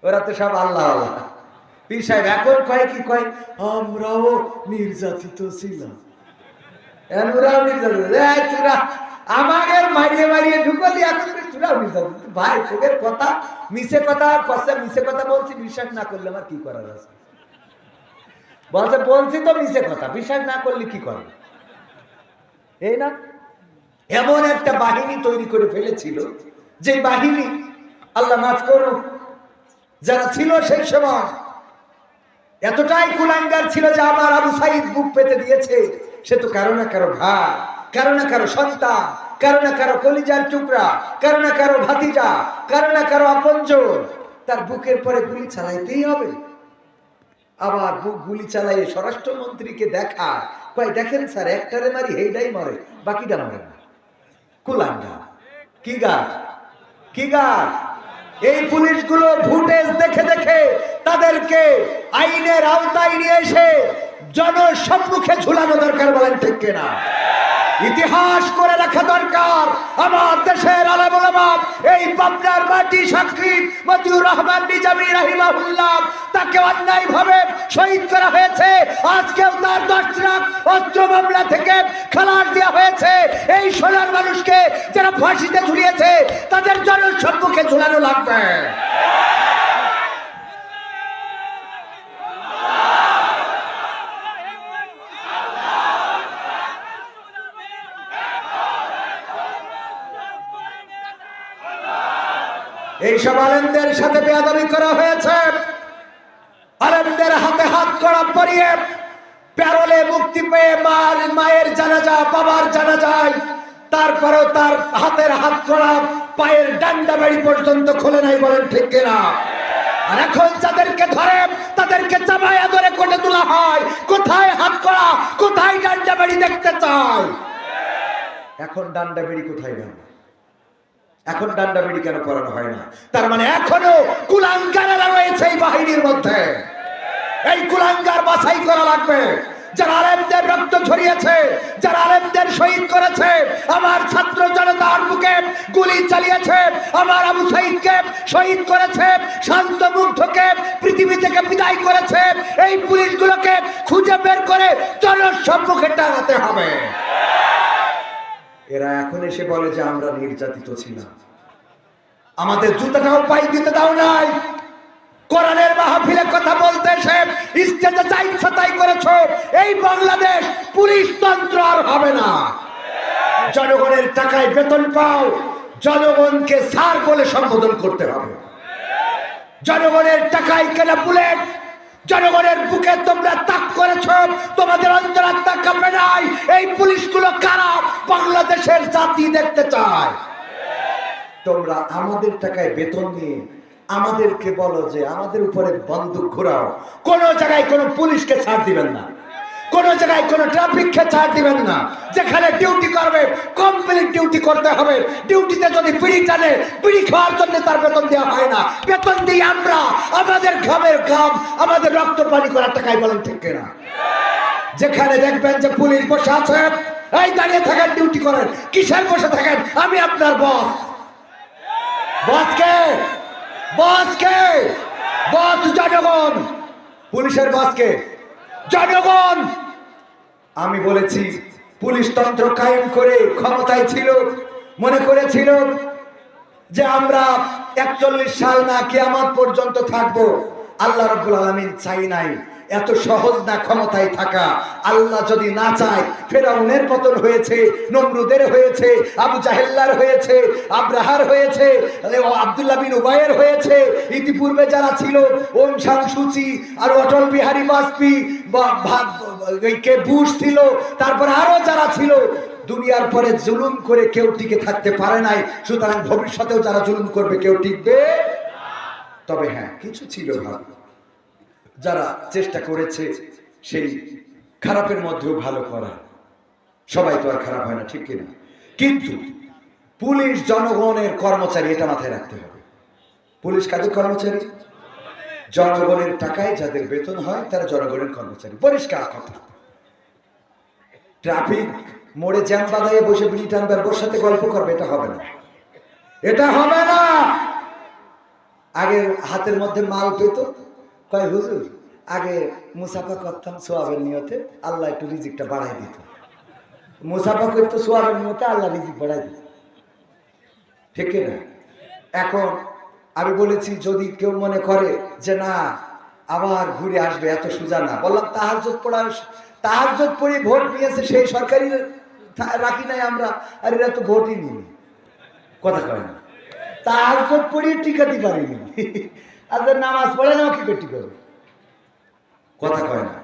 ওরা তো সব আল্লাহ আল্লাহ। পীর সাহেব এখন কয় কি কয়, আমরাও নির্যাতিত ছিলাম। ওরাও নির্যাতিত, আমাদের মারিয়ে মারিয়ে ঢুকলি, এখন তোরাও নির্যাতিত। ভাই তোদের কথা মিছে কথা কষ্ট, মিছে কথা বলছি, বিশ্বাস না করলে আমার কি করার আছে? বলছে বলছি তো মিছে কথা, বিশ্বাস না করলে কি করবে? এই না, এমন একটা বাহিনী তৈরি করে ফেলেছিল, যে বাহিনী আল্লাহ মাফ করুক যারা ছিল সেই সময় এতটাই কুলাঙ্গার ছিল যে আমার আবু সাইদ বুক পেতে দিয়েছে, সে তো কারো না কারো ভাই, কারো না কারো সন্তান, কারো না কারো কলিজার টুকরা, কারো না কারো ভাতিজা, কারো না কারো আপনজন, তার বুকের পরে গুলি চালাইতেই হবে। আবার বুক গুলি চালাইয়ে স্বরাষ্ট্রমন্ত্রীকে দেখা, কয় দেখেন স্যার, একটারে মারি হেইডাই মরে, বাকিটা মরে না। কুলাঙ্গার কি গার, কি গার। এই পুলিশগুলো ফুটেজ দেখে দেখে তাদেরকে আইনের আওতায় নিয়ে এসে জনসম্মুখে ঝুলানো দরকার, বলেন ঠিক কিনা? ইতিহাস করে রাখা দরকার। আমার দেশের আলেম ওলামা, এই পাবনার মাটি সাক্ষী মতিউর রহমান নিজামী রাহিমাহুল্লাহ, তাকে অন্যায়ভাবে শহীদ করা হয়েছে। আজকেও তার 10 লাখ অস্ত্র মামলা থেকে খালাস দেওয়া হয়েছে। এই সোনার মানুষকে যারা ফাঁসিতে ঝুলিয়েছে তাদের জনসম্মুখে ঝুলানো লাগবে। এইসব আলেমদের সাথে বেয়াদবি করা হয়েছে। আলেমদের হাতে হাত কড়া পরিয়ে প্যারোলে মুক্তি পেয়ে মায়ের জানাজা, বাবার জানাজায়, তারপরেও তার হাতের হাত কড়া পায়ের ডান্ডা বেড়ি পর্যন্ত খোলে নাই, বলেন ঠিক কিনা? আর এখন যাদেরকে ধরে তাদেরকে চাপায়া ধরে কোটে তোলা হয়। কোথায় হাত কড়া, কোথায় ডান্ডা বেড়ি দেখতে চায়? এখন ডান্ডা বেড়ি কোথায় গেল? এখন ডান্ডা বেড়ি কেন করানো হয় না? তার মানে এখনো কুলাঙ্গারেরা রয়েছে এই বাহিনীর মধ্যে। এই কুলাঙ্গার বাছাই করা লাগবে। যারা আলেমদের রক্ত ঝরিয়েছে, যারা আলেমদের শহীদ করেছে, আমার ছাত্র জনতার বুকে গুলি চালিয়েছে, আমার আবু সাইদকে শহীদ করেছে, শান্ত মুগ্ধকে পৃথিবী থেকে বিদায় করেছে, এই পুলিশগুলোকে খুঁজে বের করে জনসম্মুখে টানাতে হবে। এরা এখন এসে বলে যে আমরা নির্যাতিত ছিলাম, আমাদের জুতাটাও পাই দিতে দাও নাই। কোরআনের মাহফিলে কথা বলতে এসে স্টেজে যা ইচ্ছা তাই করেছো। এই বাংলাদেশ পুলিশ তন্ত্র আর হবে না। জনগণের টাকায় বেতন পাও, জনগণকে স্যার বলে সম্বোধন করতে হবে। জনগণের টাকায় কেনা বুলেট, জনগণের বুকে তোমরা তাক করেছ, তোমাদের অন্তরাত্মা কাঁপে নাই। এই পুলিশগুলো কারা? বাংলাদেশের জাতি দেখতে চায়। তোমরা আমাদের টাকায় বেতন নিয়ে আমাদেরকে বলো যে আমাদের উপরে বন্দুক ঘোরাও। কোন জায়গায় কোন পুলিশকে ছাড় দিবেন না, কোন জায়গায় কোন ট্রাফিককে ছাড় দিবেন না। যেখানে ডিউটি করবে কমপ্লিট ডিউটি করতে হবে। ডিউটিতে যদি বিড়ি টানে, বিড়ি খাওয়ার জন্য তার বেতন দেওয়া হয় না। বেতন দিই আমরা আমাদের ঘামের ঘাম, আমাদের রক্ত পানি করার টাকায়, বলেন ঠিক কিনা? যেখানে দেখবেন যে পুলিশ বসে আছে, এই দাঁড়িয়ে থাকেন, ডিউটি করেন। কিসের বসে থাকেন? আমি আপনার বস। বসকে, বসকে, বস জনগণ। পুলিশের বসকে জনগণ। আমি বলেছি পুলিশ তন্ত্র কায়েম করে ক্ষমতায় ছিল, মনে করেছিল যে আমরা 41 সাল না কিয়ামত পর্যন্ত থাকবো। আল্লাহ রাব্বুল আলামিন চাই নাই। এত সহজ না ক্ষমতায় থাকা। আল্লাহ যদি না চায়, ফেরাউনের পতন হয়েছে, নমরুদের হয়েছে, আবু জাহেল্লার হয়েছে, আব্রাহার হয়েছে, আব্দুল্লাহ বিন উবাইয়ের হয়েছে, ইতিপূর্বে যারা ছিল ওম সাং সুচি আর অটল বিহারী বাজপেয়ী, কে বুশ ছিল, তারপরে আরো যারা ছিল, দুনিয়ার পরে জুলুম করে কেউ টিকে থাকতে পারে নাই। সুতরাং ভবিষ্যতেও যারা জুলুম করবে কেউ টিকবে। তবে হ্যাঁ, কিছু ছিল ভালো, যারা চেষ্টা করেছে সেই খারাপের মধ্যেও ভালো করা। সবাই তো আর খারাপ হয় না, ঠিক কিনা? কিন্তু পুলিশ জনগণের কর্মচারী, এটা মাথায় রাখতে হবে। পুলিশ কাদের কর্মচারী? জনগণের টাকায় যাদের বেতন হয় তারা জনগণের কর্মচারী। পরিষ্কার কথা। ট্রাফিক মোড়ে জ্যাম বাঁধাইয়ে বসে বিড়ি টানবার, বসে সাথে গল্প করবে, এটা হবে না, এটা হবে না। আগে হাতের মধ্যে মাল পেত, কয় হুজুর আগে মুসাফা করতাম সোয়াবের নিয়তে, আল্লাহ একটু রিজিকটা বাড়াই দিত। মুসাফা করতো সোয়াবের নিয়তে, আল্লাহ রিজিক বাড়াই দিত, ঠিক না? এখন আমি বলেছি যদি কেউ মনে করে যে না আবার ঘুরে আসবে, এত সোজা না। বললাম তাহাজ্জুদ পড়ে ভোট নিয়েছে সেই সরকারি রাখি নাই আমরা, আর এরা তো ভোটই নিই। কথা কয় না, তাহাজ্জুদ পড়ে টিকাতে পারিনি, আর নামাজ পড়ে নাও কি করতে পারবে? কথা কয় না।